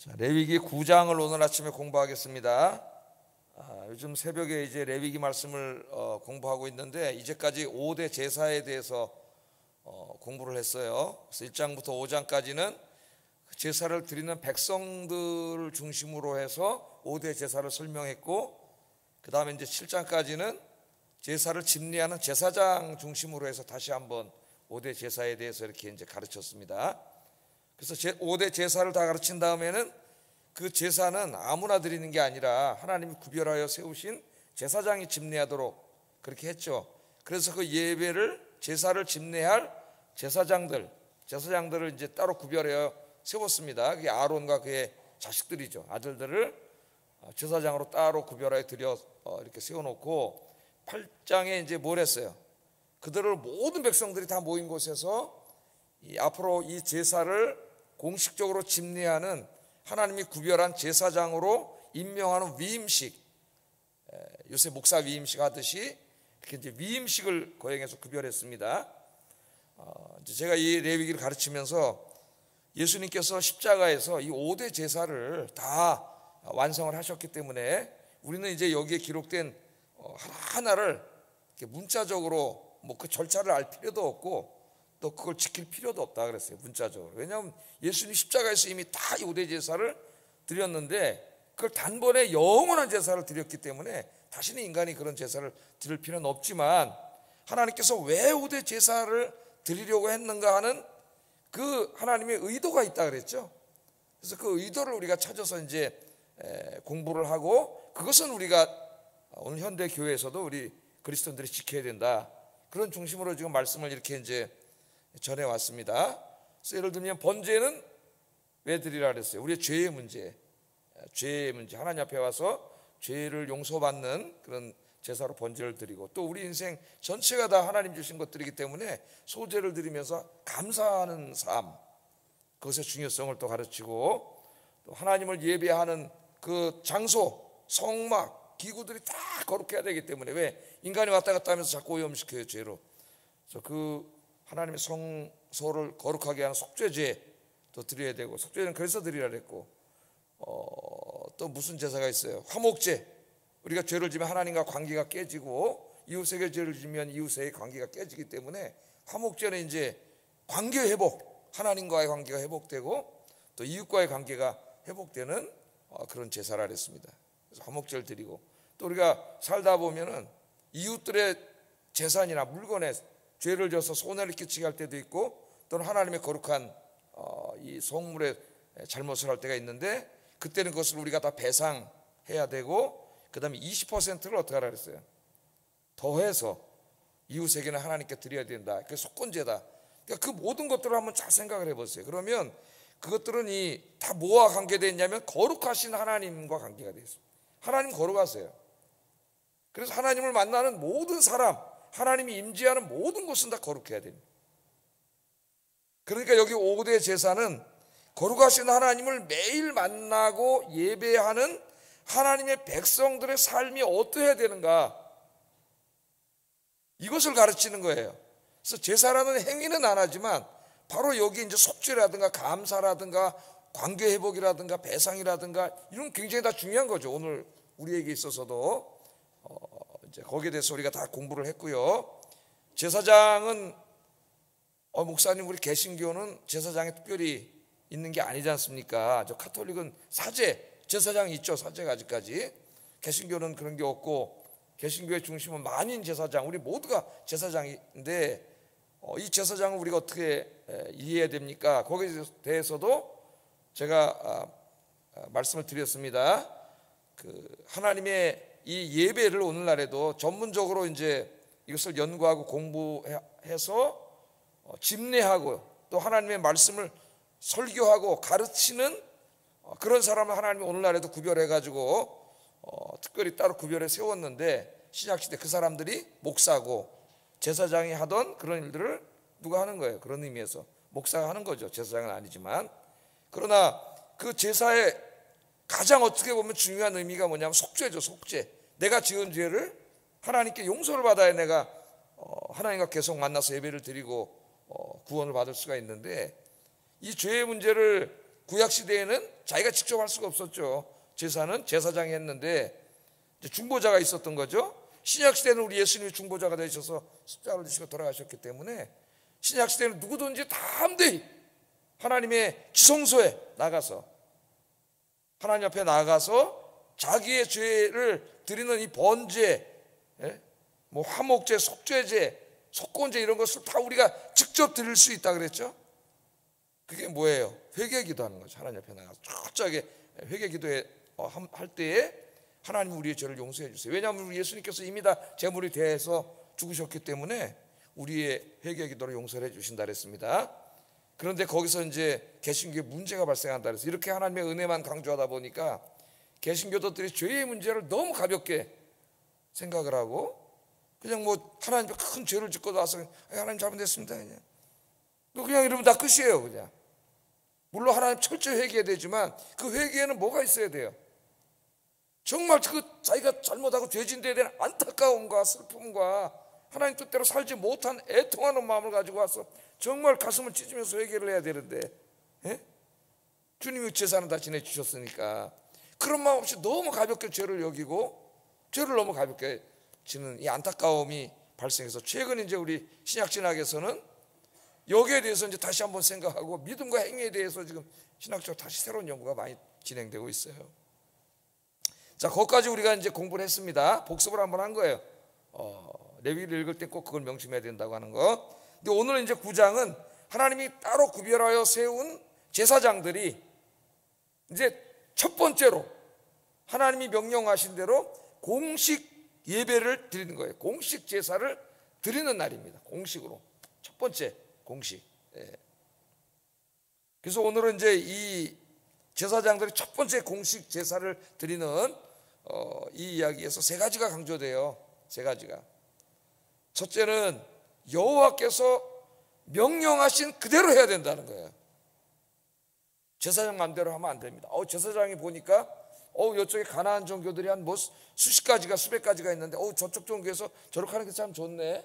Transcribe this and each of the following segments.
자, 레위기 9장을 오늘 아침에 공부하겠습니다. 요즘 새벽에 이제 레위기 말씀을 공부하고 있는데 이제까지 5대 제사에 대해서 공부를 했어요. 그래서 1장부터 5장까지는 제사를 드리는 백성들을 중심으로 해서 5대 제사를 설명했고, 그 다음에 이제 7장까지는 제사를 집례하는 제사장 중심으로 해서 다시 한번 5대 제사에 대해서 이렇게 이제 가르쳤습니다. 그래서 5대 제사를 다 가르친 다음에는 그 제사는 아무나 드리는 게 아니라 하나님이 구별하여 세우신 제사장이 집례하도록 그렇게 했죠. 그래서 그 예배를 제사를 집례할 제사장들을 이제 따로 구별하여 세웠습니다. 그게 아론과 그의 자식들이죠. 아들들을 제사장으로 따로 구별하여 드려 이렇게 세워놓고 8장에 이제 뭘 했어요? 그들을 모든 백성들이 다 모인 곳에서 앞으로 이 제사를 공식적으로 집례하는 하나님이 구별한 제사장으로 임명하는 위임식, 요새 목사 위임식 하듯이 이렇게 이제 위임식을 거행해서 구별했습니다. 제가 이 레위기를 가르치면서 예수님께서 십자가에서 이 5대 제사를 다 완성을 하셨기 때문에 우리는 이제 여기에 기록된 하나하나를 문자적으로 뭐 그 절차를 알 필요도 없고 또 그걸 지킬 필요도 없다 그랬어요. 문자적으로. 왜냐하면 예수님 십자가에서 이미 다 이 5대 제사를 드렸는데 그걸 단번에 영원한 제사를 드렸기 때문에 다시는 인간이 그런 제사를 드릴 필요는 없지만, 하나님께서 왜 5대 제사를 드리려고 했는가 하는 그 하나님의 의도가 있다 그랬죠. 그래서 그 의도를 우리가 찾아서 이제 공부를 하고, 그것은 우리가 오늘 현대 교회에서도 우리 그리스도인들이 지켜야 된다, 그런 중심으로 지금 말씀을 이렇게 이제 전해왔습니다. 그래서 예를 들면 번제는 왜 드리라 그랬어요? 우리의 죄의 문제, 하나님 앞에 와서 죄를 용서받는 그런 제사로 번제를 드리고, 또 우리 인생 전체가 다 하나님 주신 것들이기 때문에 소제를 드리면서 감사하는 삶, 그것의 중요성을 또 가르치고, 또 하나님을 예배하는 그 장소, 성막, 기구들이 다 거룩해야 되기 때문에, 왜 인간이 왔다 갔다 하면서 자꾸 오염시켜요, 죄로. 그래서 그 하나님의 성소를 거룩하게 하는 속죄제도 드려야 되고, 속죄제는 그래서 드리라 그랬고, 또 무슨 제사가 있어요? 화목제. 우리가 죄를 지면 하나님과 관계가 깨지고 이웃에게 죄를 지면 이웃의 관계가 깨지기 때문에 화목제는 이제 관계 회복, 하나님과의 관계가 회복되고 또 이웃과의 관계가 회복되는 그런 제사라 그랬습니다. 그래서 화목제를 드리고, 또 우리가 살다 보면은 이웃들의 재산이나 물건에 죄를 져서 손해를 끼치게 할 때도 있고, 또는 하나님의 거룩한 이 성물에 잘못을 할 때가 있는데, 그때는 그것을 우리가 다 배상해야 되고, 그 다음에 20%를 어떻게 하라 그랬어요? 더해서 이웃에게는 하나님께 드려야 된다. 그게 속건제다. 그러니까 그 모든 것들을 한번 잘 생각을 해보세요. 그러면 그것들은 다 뭐와 관계되어 있냐면 거룩하신 하나님과 관계가 되어 있습니다. 하나님 거룩하세요. 그래서 하나님을 만나는 모든 사람, 하나님이 임재하는 모든 곳은 다 거룩해야 됩니다. 그러니까 여기 5대 제사는 거룩하신 하나님을 매일 만나고 예배하는 하나님의 백성들의 삶이 어떠해야 되는가, 이것을 가르치는 거예요. 그래서 제사라는 행위는 안 하지만 바로 여기 이제 속죄라든가 감사라든가 관계 회복이라든가 배상이라든가 이런 굉장히 다 중요한 거죠. 오늘 우리에게 있어서도 이제 거기에 대해서 우리가 다 공부를 했고요. 제사장은 목사님, 우리 개신교는 제사장이 특별히 있는 게 아니지 않습니까? 저 카톨릭은 제사장이 있죠. 사제가 아직까지. 개신교는 그런 게 없고, 개신교의 중심은 만인 제사장, 우리 모두가 제사장인데 이 제사장을 우리가 어떻게 이해해야 됩니까? 거기에 대해서도 제가 말씀을 드렸습니다. 그 하나님의 이 예배를 오늘날에도 전문적으로 이제 이것을 연구하고 공부해서 집례하고 또 하나님의 말씀을 설교하고 가르치는 그런 사람을 하나님이 오늘날에도 구별해가지고 특별히 따로 구별해 세웠는데, 신약시대 그 사람들이 목사고 제사장이 하던 그런 일들을 누가 하는 거예요? 그런 의미에서 목사가 하는 거죠. 제사장은 아니지만. 그러나 그 제사의 가장 어떻게 보면 중요한 의미가 뭐냐면 속죄죠. 속죄. 내가 지은 죄를 하나님께 용서를 받아야 내가 하나님과 계속 만나서 예배를 드리고 구원을 받을 수가 있는데, 이 죄의 문제를 구약 시대에는 자기가 직접 할 수가 없었죠. 제사는 제사장이 했는데 이제 중보자가 있었던 거죠. 신약 시대는 우리 예수님이 중보자가 되셔서 십자가를 지시고 돌아가셨기 때문에 신약 시대는 누구든지 담대히 하나님의 지성소에 나가서 하나님 앞에 나가서 자기의 죄를 드리는 이 번제, 뭐 화목제, 속죄제, 속건제 이런 것을 다 우리가 직접 드릴 수 있다 그랬죠. 그게 뭐예요? 회개기도하는 거죠. 하나님 앞에 나가서 철저하게 회개기도에 할 때에 하나님 우리의 죄를 용서해 주세요. 왜냐하면 우리 예수님께서 이미 다 제물이 돼서 죽으셨기 때문에 우리의 회개기도를 용서를 해 주신다 그랬습니다. 그런데 거기서 이제 개신교에 문제가 발생한다 그래서 이렇게 하나님의 은혜만 강조하다 보니까 개신교도들이 죄의 문제를 너무 가볍게 생각을 하고 그냥 뭐 하나님 큰 죄를 짓고 나서 하나님 잘못했습니다 그냥 이러면 다 끝이에요. 그냥 물론 하나님 철저히 회개해야 되지만 그 회개에는 뭐가 있어야 돼요? 정말 그 자기가 잘못하고 죄진 데에 대한 안타까움과 슬픔과 하나님 뜻대로 살지 못한 애통하는 마음을 가지고 와서 정말 가슴을 찢으면서 회개를 해야 되는데 주님이 제사는 다 지내주셨으니까 그런 마음 없이 너무 가볍게 죄를 여기고 죄를 너무 가볍게 지는 이 안타까움이 발생해서 최근 이제 우리 신약신학에서는 여기에 대해서 이제 다시 한번 생각하고 믿음과 행위에 대해서 지금 신학적으로 다시 새로운 연구가 많이 진행되고 있어요. 자, 거기까지 우리가 이제 공부를 했습니다. 복습을 한번 한 거예요. 레위기를 읽을 때 꼭 그걸 명심해야 된다고 하는 거. 근데 오늘 이제 9장은 하나님이 따로 구별하여 세운 제사장들이 이제 첫 번째로 하나님이 명령하신 대로 공식 예배를 드리는 거예요. 공식 제사를 드리는 날입니다. 공식으로 첫 번째 공식. 그래서 오늘은 이제 이 제사장들이 첫 번째 공식 제사를 드리는 이 이야기에서 세 가지가 강조돼요. 세 가지가. 첫째는 여호와께서 명령하신 그대로 해야 된다는 거예요. 제사장 마음대로 하면 안 됩니다. 제사장이 보니까 이쪽에 가나안 종교들이 한 뭐 수십 가지가 수백 가지가 있는데 저쪽 종교에서 저렇게 하는 게 참 좋네.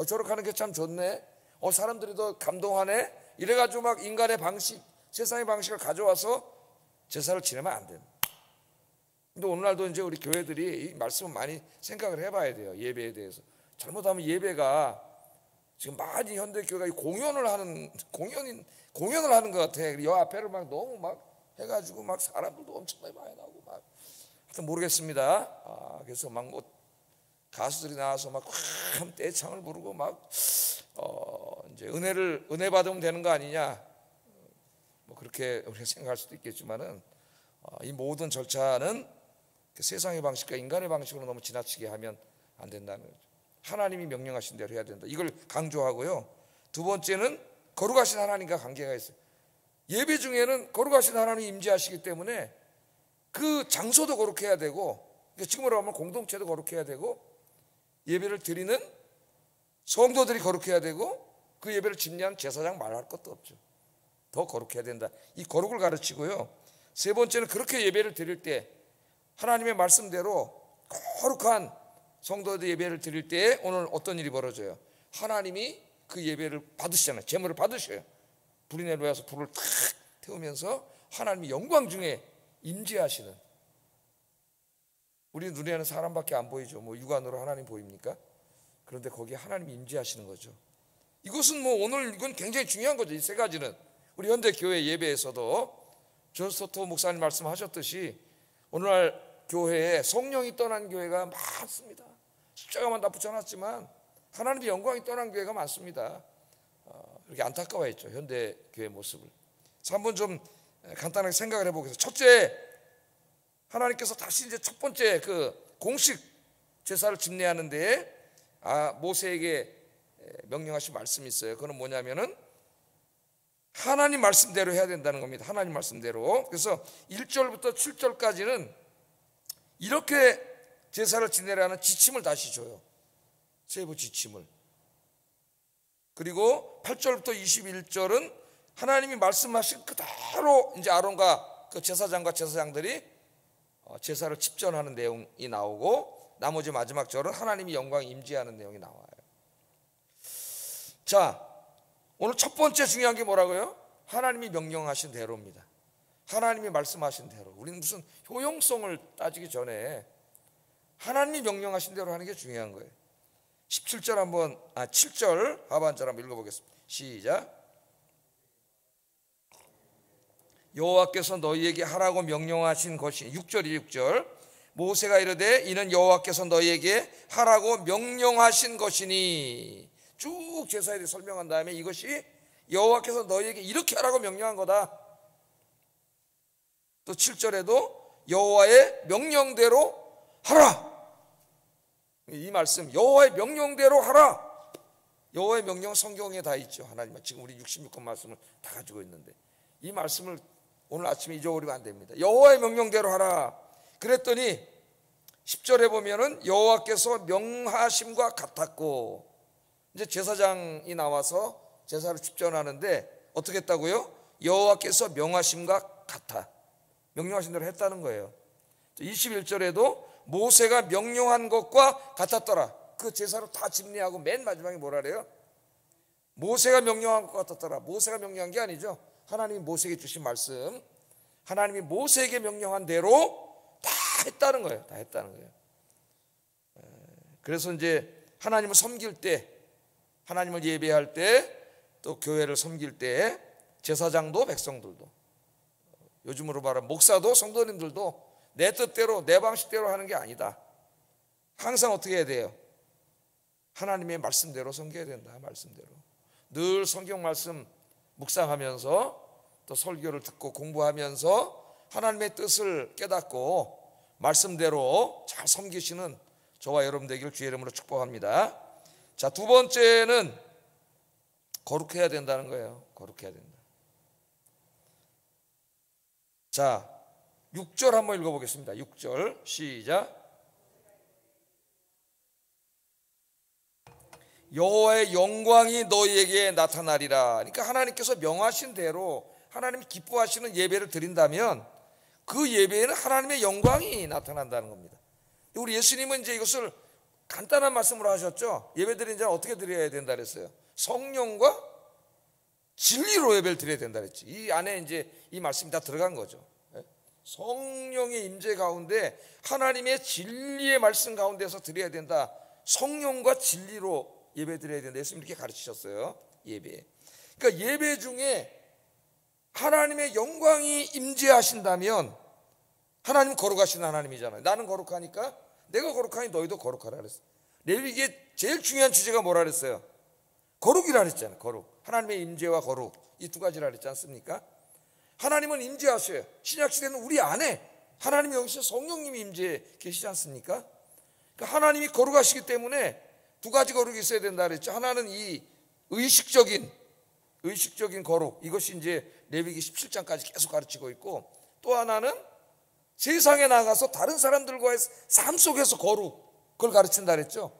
저렇게 하는 게 참 좋네. 사람들이 더 감동하네. 이래가지고 막 인간의 방식, 세상의 방식을 가져와서 제사를 지내면 안 됩니다. 근데 오늘날도 이제 우리 교회들이 이 말씀을 많이 생각을 해봐야 돼요. 예배에 대해서. 잘못하면 예배가 지금 많이 현대교회가 공연을 하는 것 같아. 여 앞에를 막 너무 막 해가지고 막 사람들도 엄청나게 많이 나오고 막 하여튼 모르겠습니다. 그래서 막 뭐 가수들이 나와서 막 떼창을 부르고 막 이제 은혜 받으면 되는 거 아니냐 뭐 그렇게 우리가 생각할 수도 있겠지만은 이 모든 절차는 세상의 방식과 인간의 방식으로 너무 지나치게 하면 안 된다는 거죠. 하나님이 명령하신 대로 해야 된다. 이걸 강조하고요. 두 번째는 거룩하신 하나님과 관계가 있어요. 예배 중에는 거룩하신 하나님이 임재하시기 때문에 그 장소도 거룩해야 되고 지금으로 하면 공동체도 거룩해야 되고 예배를 드리는 성도들이 거룩해야 되고 그 예배를 집례하는 제사장 말할 것도 없죠. 더 거룩해야 된다. 이 거룩을 가르치고요. 세 번째는 그렇게 예배를 드릴 때 하나님의 말씀대로 거룩한 성도들 예배를 드릴 때 오늘 어떤 일이 벌어져요? 하나님이 그 예배를 받으시잖아요. 제물을 받으셔요. 불이 내려와서 불을 탁 태우면서 하나님이 영광 중에 임재하시는. 우리 눈에는 사람밖에 안 보이죠. 뭐 육안으로 하나님 보입니까? 그런데 거기에 하나님이 임재하시는 거죠. 이것은 뭐 오늘 이건 굉장히 중요한 거죠. 이 세 가지는 우리 현대 교회 예배에서도 조스토 목사님 말씀하셨듯이 오늘날 교회에 성령이 떠난 교회가 많습니다. 십자가만 다 붙여놨지만 하나님의 영광이 떠난 교회가 많습니다. 그렇게 안타까워했죠. 현대 교회 모습을. 그래서 한번 좀 간단하게 생각을 해보겠습니다. 첫째, 하나님께서 다시 이제 첫 번째 그 공식 제사를 집례하는데 모세에게 명령하신 말씀이 있어요. 그건 뭐냐면은 하나님 말씀대로 해야 된다는 겁니다. 하나님 말씀대로. 그래서 1절부터 7절까지는 이렇게 제사를 지내라는 지침을 다시 줘요. 세부 지침을. 그리고 8절부터 21절은 하나님이 말씀하신 그대로 이제 아론과 그 제사장과 제사장들이 제사를 집전하는 내용이 나오고 나머지 마지막 절은 하나님이 영광이 임재하는 내용이 나와요. 자, 오늘 첫 번째 중요한 게 뭐라고요? 하나님이 명령하신 대로입니다. 하나님이 말씀하신 대로, 우리는 무슨 효용성을 따지기 전에 하나님이 명령하신 대로 하는 게 중요한 거예요. 17절 한번 7절 하반절 한번 읽어보겠습니다. 시작. 여호와께서 너희에게 하라고 명령하신 것이 6절 모세가 이르되 이는 여호와께서 너희에게 하라고 명령하신 것이니, 쭉 제사에 대해 설명한 다음에 이것이 여호와께서 너희에게 이렇게 하라고 명령한 거다. 또 7절에도 여호와의 명령대로 하라. 이 말씀 여호와의 명령대로 하라. 여호와의 명령 성경에 다 있죠. 하나님 지금 우리 66권 말씀을 다 가지고 있는데 이 말씀을 오늘 아침에 잊어버리면 안 됩니다. 여호와의 명령대로 하라. 그랬더니 10절에 보면은 여호와께서 명하심과 같았고, 이제 제사장이 나와서 제사를 집전하는데 어떻게 했다고요? 여호와께서 명하심과 같아. 명령하신 대로 했다는 거예요. 21절에도 모세가 명령한 것과 같았더라. 그 제사로 다 집례하고 맨 마지막에 뭐라 그래요? 모세가 명령한 것 같았더라. 모세가 명령한 게 아니죠. 하나님이 모세에게 주신 말씀, 하나님이 모세에게 명령한 대로 다 했다는 거예요. 다 했다는 거예요. 그래서 이제 하나님을 섬길 때, 하나님을 예배할 때, 또 교회를 섬길 때 제사장도 백성들도, 요즘으로 말하면 목사도 성도님들도 내 뜻대로 내 방식대로 하는 게 아니다. 항상 어떻게 해야 돼요? 하나님의 말씀대로 섬겨야 된다. 말씀대로 늘 성경 말씀 묵상하면서 또 설교를 듣고 공부하면서 하나님의 뜻을 깨닫고 말씀대로 잘 섬기시는 저와 여러분 되기를 주의 이름으로 축복합니다. 자, 두 번째는 거룩해야 된다는 거예요. 거룩해야 된다. 자, 6절 한번 읽어보겠습니다. 6절 시작. 여호와의 영광이 너희에게 나타나리라. 그러니까 하나님께서 명하신 대로 하나님이 기뻐하시는 예배를 드린다면 그 예배에는 하나님의 영광이 나타난다는 겁니다. 우리 예수님은 이제 이것을 간단한 말씀으로 하셨죠. 예배 드리는 자는 어떻게 드려야 된다 그랬어요? 성령과 진리로 예배를 드려야 된다 그랬지. 이 안에 이제 이 말씀이 다 들어간 거죠. 성령의 임재 가운데 하나님의 진리의 말씀 가운데서 드려야 된다. 성령과 진리로 예배 드려야 된다. 예수님 이렇게 가르치셨어요. 예배. 그러니까 예배 중에 하나님의 영광이 임재하신다면, 하나님 거룩하신 하나님이잖아요. 나는 거룩하니까 내가 거룩하니 너희도 거룩하라 그랬어요. 레위기에 제일 중요한 주제가 뭐라 그랬어요? 거룩이라 그랬잖아요. 거룩. 하나님의 임재와 거룩, 이 두 가지라 그랬지 않습니까? 하나님은 임재하셔요. 신약 시대는 우리 안에 하나님이 여기서 성령님이 임재해 계시지 않습니까? 그러니까 하나님이 거룩하시기 때문에 두 가지 거룩이 있어야 된다 그랬죠. 하나는 이 의식적인 거룩, 이것이 이제 레위기 17장까지 계속 가르치고 있고, 또 하나는 세상에 나가서 다른 사람들과의 삶 속에서 거룩, 그걸 가르친다 그랬죠.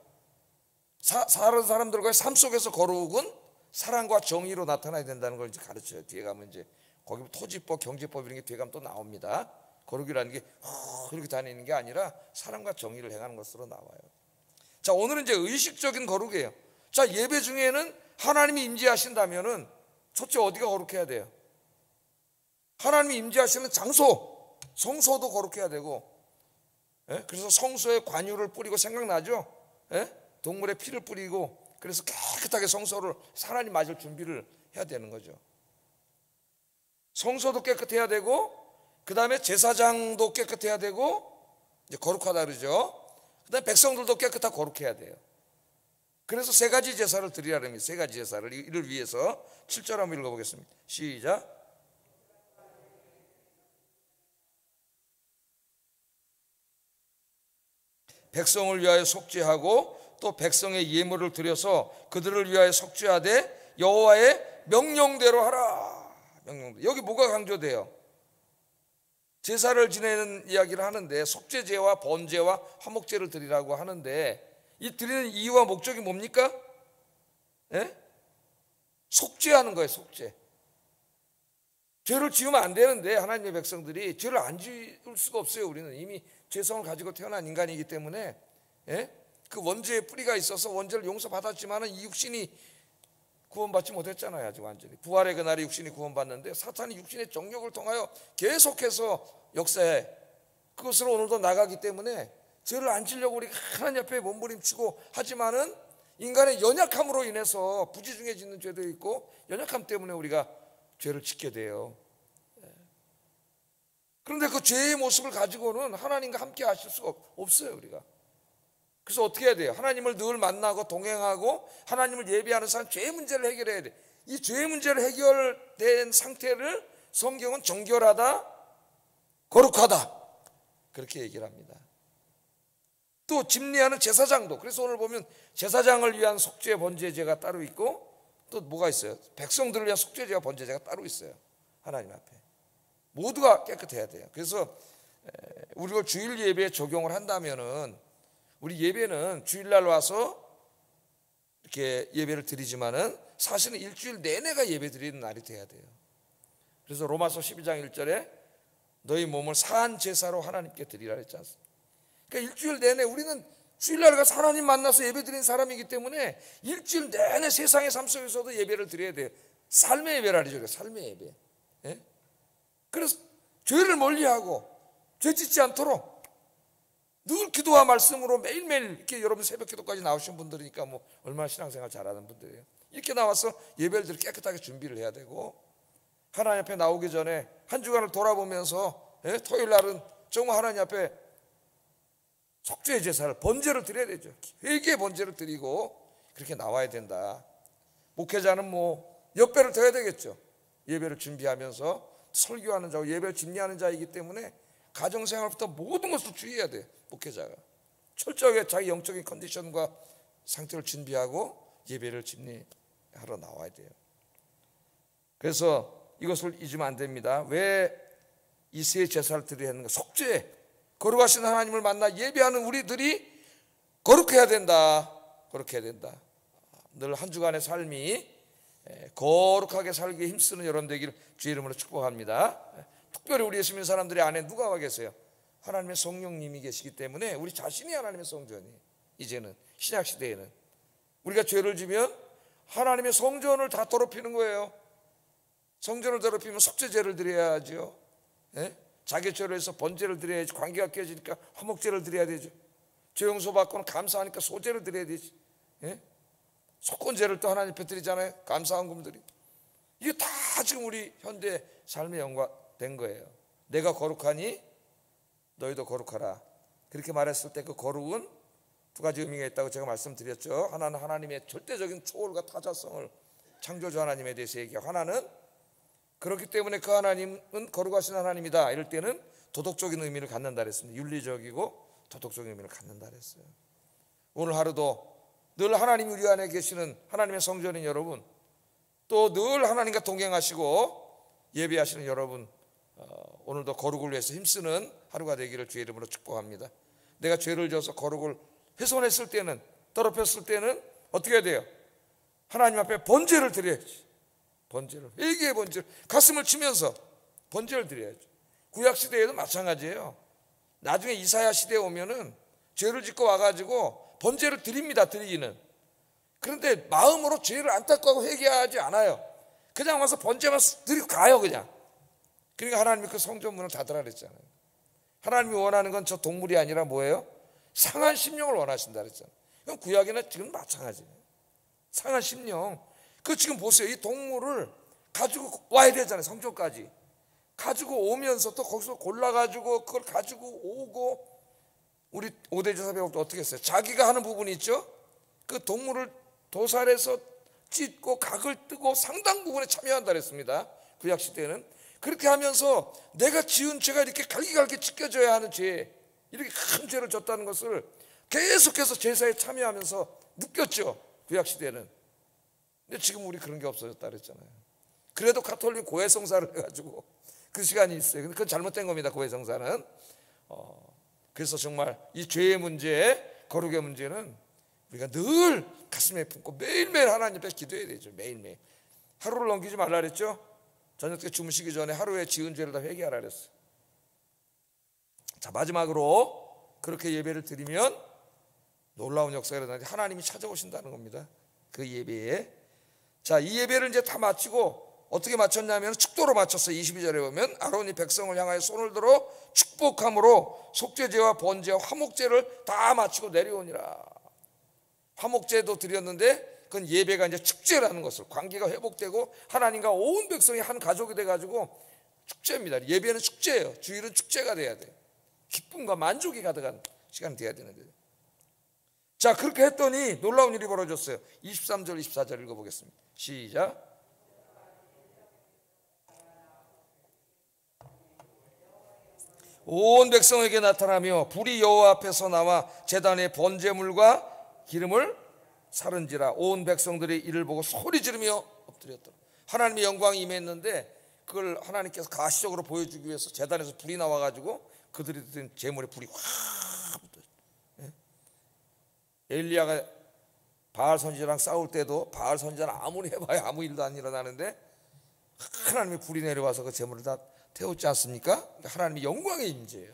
다른 사람들과의 삶 속에서 거룩은 사랑과 정의로 나타나야 된다는 걸 이제 가르쳐요. 뒤에 가면 이제 거기 토지법, 경제법 이런 게 뒤에 가면 또 나옵니다. 거룩이라는 게 그렇게 다니는 게 아니라 사랑과 정의를 행하는 것으로 나와요. 자, 오늘은 이제 의식적인 거룩이에요. 자, 예배 중에는 하나님이 임재하신다면은 첫째 어디가 거룩해야 돼요? 하나님이 임재하시는 장소, 성소도 거룩해야 되고, 그래서 성소에 관유를 뿌리고, 생각나죠? 동물의 피를 뿌리고, 그래서 깨끗하게 성소를 하나님 맞을 준비를 해야 되는 거죠. 성소도 깨끗해야 되고, 그 다음에 제사장도 깨끗해야 되고, 이제 거룩하다 그러죠. 그 다음에 백성들도 깨끗하고 거룩해야 돼요. 그래서 세 가지 제사를 드리라 합니다. 세 가지 제사를, 이를 위해서 7절 한번 읽어보겠습니다. 시작. 백성을 위하여 속죄하고 또 백성의 예물을 드려서 그들을 위하여 속죄하되 여호와의 명령대로 하라. 명령대로. 여기 뭐가 강조돼요? 제사를 지내는 이야기를 하는데 속죄제와 번제와 화목제를 드리라고 하는데, 이 드리는 이유와 목적이 뭡니까? 속죄하는 거예요. 속죄. 죄를 지으면 안 되는데 하나님의 백성들이 죄를 안 지을 수가 없어요. 우리는 이미 죄성을 가지고 태어난 인간이기 때문에 그 원죄의 뿌리가 있어서 원죄를 용서받았지만 이 육신이 구원받지 못했잖아요. 아직 완전히. 부활의 그날에 육신이 구원받는데 사탄이 육신의 정욕을 통하여 계속해서 역사해 그것으로 오늘도 나가기 때문에 죄를 안 지려고 우리가 하나님 앞에 몸부림치고 하지만은 인간의 연약함으로 인해서 부지중에 짓는 죄도 있고 연약함 때문에 우리가 죄를 짓게 돼요. 그런데 그 죄의 모습을 가지고는 하나님과 함께 하실 수가 없어요. 우리가. 그래서 어떻게 해야 돼요? 하나님을 늘 만나고 동행하고 하나님을 예배하는 사람 죄의 문제를 해결해야 돼요. 이 죄의 문제를 해결된 상태를 성경은 정결하다, 거룩하다 그렇게 얘기를 합니다. 또 집례하는 제사장도, 그래서 오늘 보면 제사장을 위한 속죄 번제제가 따로 있고 또 뭐가 있어요? 백성들을 위한 속죄제와 번제제가 따로 있어요. 하나님 앞에 모두가 깨끗해야 돼요. 그래서 우리가 주일 예배에 적용을 한다면은 우리 예배는 주일날 와서 이렇게 예배를 드리지만은 사실은 일주일 내내가 예배 드리는 날이 돼야 돼요. 그래서 로마서 12장 1절에 너희 몸을 사한 제사로 하나님께 드리라 했지 않습니까? 그러니까 일주일 내내 우리는 주일날 가서 하나님 만나서 예배 드리는 사람이기 때문에 일주일 내내 세상의 삶 속에서도 예배를 드려야 돼요. 삶의 예배라 그러죠. 삶의 예배. 예? 그래서 죄를 멀리하고 죄 짓지 않도록 늘 기도와 말씀으로 매일매일 이렇게 여러분 새벽 기도까지 나오신 분들이니까 뭐 얼마나 신앙생활 잘하는 분들이에요. 이렇게 나와서 예배를 드리 깨끗하게 준비를 해야 되고 하나님 앞에 나오기 전에 한 주간을 돌아보면서 토요일 날은 정말 하나님 앞에 속죄의 제사를 번제를 드려야 되죠. 회개의 번제를 드리고 그렇게 나와야 된다. 목회자는 뭐 몇 배를 더 해야 되겠죠. 예배를 준비하면서 설교하는 자고 예배를 집례하는 자이기 때문에 가정생활부터 모든 것을 주의해야 돼요. 목회자가 철저하게 자기 영적인 컨디션과 상태를 준비하고 예배를 집례하러 나와야 돼요. 그래서 이것을 잊으면 안 됩니다. 왜 이 세 제사를 드려야 하는가? 속죄, 거룩하신 하나님을 만나 예배하는 우리들이 거룩해야 된다. 거룩해야 된다. 늘 한 주간의 삶이 거룩하게 살기에 힘쓰는 여러분 되기를 주의 이름으로 축복합니다. 특별히 우리 예수 믿는 사람들의 안에 누가 와 계세요? 하나님의 성령님이 계시기 때문에 우리 자신이 하나님의 성전이 이제는 신약 시대에는 우리가 죄를 지면 하나님의 성전을 다 더럽히는 거예요. 성전을 더럽히면 속죄제를 드려야죠. 예? 자기 죄를 해서 번제를 드려야지. 관계가 깨지니까 화목제를 드려야 되죠. 죄 용서 받고는 감사하니까 소제를 드려야 되지. 예? 속건제를 또 하나님 앞에 드리잖아요. 감사한 금들이. 이게 다 지금 우리 현대 삶에 연관된 거예요. 내가 거룩하니 너희도 거룩하라. 그렇게 말했을 때 그 거룩은 두 가지 의미가 있다고 제가 말씀드렸죠. 하나는 하나님의 절대적인 초월과 타자성을 창조주 하나님에 대해서 얘기하고, 하나는 그렇기 때문에 그 하나님은 거룩하신 하나님이다 이럴 때는 도덕적인 의미를 갖는다 그랬습니다. 윤리적이고 도덕적인 의미를 갖는다 그랬어요. 오늘 하루도 늘 하나님이 우리 안에 계시는 하나님의 성전인 여러분, 또 늘 하나님과 동행하시고 예배하시는 여러분, 오늘도 거룩을 위해서 힘쓰는 하루가 되기를 주의 이름으로 축복합니다. 내가 죄를 져서 거룩을 훼손했을 때는, 더럽혔을 때는 어떻게 해야 돼요? 하나님 앞에 번제를 드려야지. 번제를, 회개의 번제를 가슴을 치면서 번제를 드려야죠. 구약시대에도 마찬가지예요. 나중에 이사야 시대에 오면은 죄를 짓고 와가지고 번제를 드립니다. 드리기는. 그런데 마음으로 죄를 안타까워하고 회개하지 않아요. 그냥 와서 번제만 드리고 가요. 그냥. 그러니까 하나님이 그 성전문을 닫으라 그랬잖아요. 하나님이 원하는 건 저 동물이 아니라 뭐예요? 상한 심령을 원하신다 그랬잖아요. 그럼 구약에는 지금 마찬가지예요. 상한 심령. 그 지금 보세요. 이 동물을 가지고 와야 되잖아요. 성전까지 가지고 오면서 또 거기서 골라가지고 그걸 가지고 오고, 우리 오대조사배우도 어떻게 했어요? 자기가 하는 부분이 있죠. 그 동물을 도살해서 찢고 각을 뜨고 상당 부분에 참여한다 그랬습니다. 구약시대에는. 그렇게 하면서 내가 지은 죄가 이렇게 갈기갈기 찢겨져야 하는 죄, 이렇게 큰 죄를 졌다는 것을 계속해서 제사에 참여하면서 느꼈죠. 구약시대에는. 근데 지금 우리 그런 게 없어졌다 그랬잖아요. 그래도 가톨릭 고해성사를 해가지고 그 시간이 있어요. 근데 그건 잘못된 겁니다. 고해성사는. 그래서 정말 이 죄의 문제, 거룩의 문제는 우리가 늘 가슴에 품고 매일매일 하나님 앞에 기도해야 되죠. 매일매일. 하루를 넘기지 말라 그랬죠. 저녁 때 주무시기 전에 하루에 지은 죄를 다 회개하라 그랬어요. 자, 마지막으로 그렇게 예배를 드리면 놀라운 역사가 일어나는데 하나님이 찾아오신다는 겁니다. 그 예배에. 자, 이 예배를 이제 다 마치고 어떻게 마쳤냐면 축도로 마쳤어요. 22절에 보면 아론이 백성을 향하여 손을 들어 축복함으로 속죄제와 번제와 화목제를 다 마치고 내려오니라. 화목제도 드렸는데 그건 예배가 이제 축제라는 것을, 관계가 회복되고 하나님과 온 백성이 한 가족이 돼가지고 축제입니다. 예배는 축제예요. 주일은 축제가 돼야 돼요. 기쁨과 만족이 가득한 시간이 돼야 되는데, 자, 그렇게 했더니 놀라운 일이 벌어졌어요. 23절 24절 읽어보겠습니다. 시작. 온 백성에게 나타나며 불이 여호와 앞에서 나와 제단의 번제물과 기름을 사른지라. 온 백성들이 이를 보고 소리 지르며 엎드렸더라. 하나님의 영광이 임했는데 그걸 하나님께서 가시적으로 보여주기 위해서 제단에서 불이 나와가지고 그들이 드린 제물에 불이 확 붙었어요. 엘리야가 바알 선지자랑 싸울 때도 바알 선지자는 아무리 해봐야 아무 일도 안 일어나는데 하나님의 불이 내려와서 그 제물을 다 태웠지 않습니까? 하나님의 영광의 임재예요.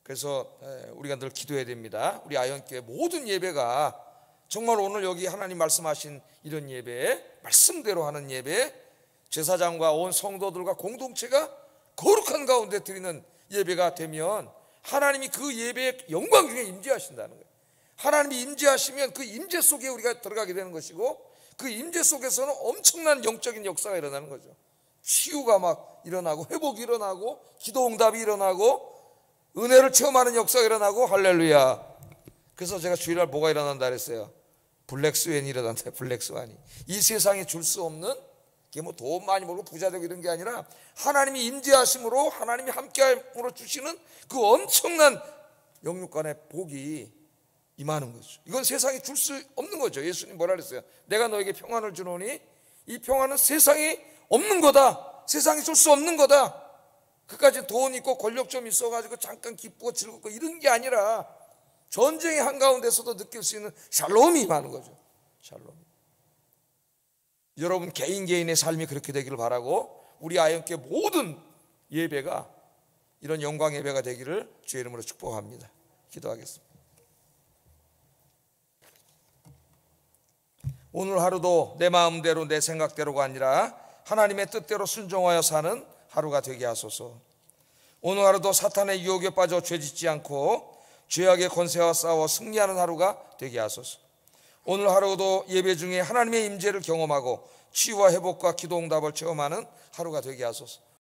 그래서 우리가 늘 기도해야 됩니다. 우리 아현교회 모든 예배가 정말 오늘 여기 하나님 말씀하신 이런 예배, 말씀대로 하는 예배, 제사장과 온 성도들과 공동체가 거룩한 가운데 드리는 예배가 되면 하나님이 그 예배의 영광 중에 임재하신다는 거예요. 하나님이 임재하시면 그 임재 속에 우리가 들어가게 되는 것이고, 그 임재 속에서는 엄청난 영적인 역사가 일어나는 거죠. 치유가 막 일어나고, 회복이 일어나고, 기도 응답이 일어나고, 은혜를 체험하는 역사가 일어나고, 할렐루야. 그래서 제가 주일날 뭐가 일어난다 그랬어요? 블랙스완이 일어난다. 블랙스완이. 이 세상에 줄 수 없는, 이게 뭐 돈 많이 벌고 부자 되고 이런 게 아니라 하나님이 임재하심으로, 하나님이 함께함으로 주시는 그 엄청난 영육간의 복이 임하는 거죠. 이건 세상에 줄 수 없는 거죠. 예수님 뭐라 그랬어요? 내가 너에게 평안을 주노니 이 평안은 세상에 없는 거다. 세상에 줄 수 없는 거다. 그까지 돈 있고 권력 좀 있어가지고 잠깐 기쁘고 즐겁고 이런 게 아니라 전쟁의 한가운데서도 느낄 수 있는 샬롬이 임하는 거죠. 샬롬. 여러분 개인의 삶이 그렇게 되기를 바라고, 우리 아현교회 모든 예배가 이런 영광 예배가 되기를 주의 이름으로 축복합니다. 기도하겠습니다. 오늘 하루도 내 마음대로 내 생각대로가 아니라 하나님의 뜻대로 순종하여 사는 하루가 되게 하소서. 오늘 하루도 사탄의 유혹에 빠져 죄짓지 않고 죄악의 권세와 싸워 승리하는 하루가 되게 하소서. 오늘 하루도 예배 중에 하나님의 임재를 경험하고 치유와 회복과 기도 응답을 체험하는 하루가 되게 하소서.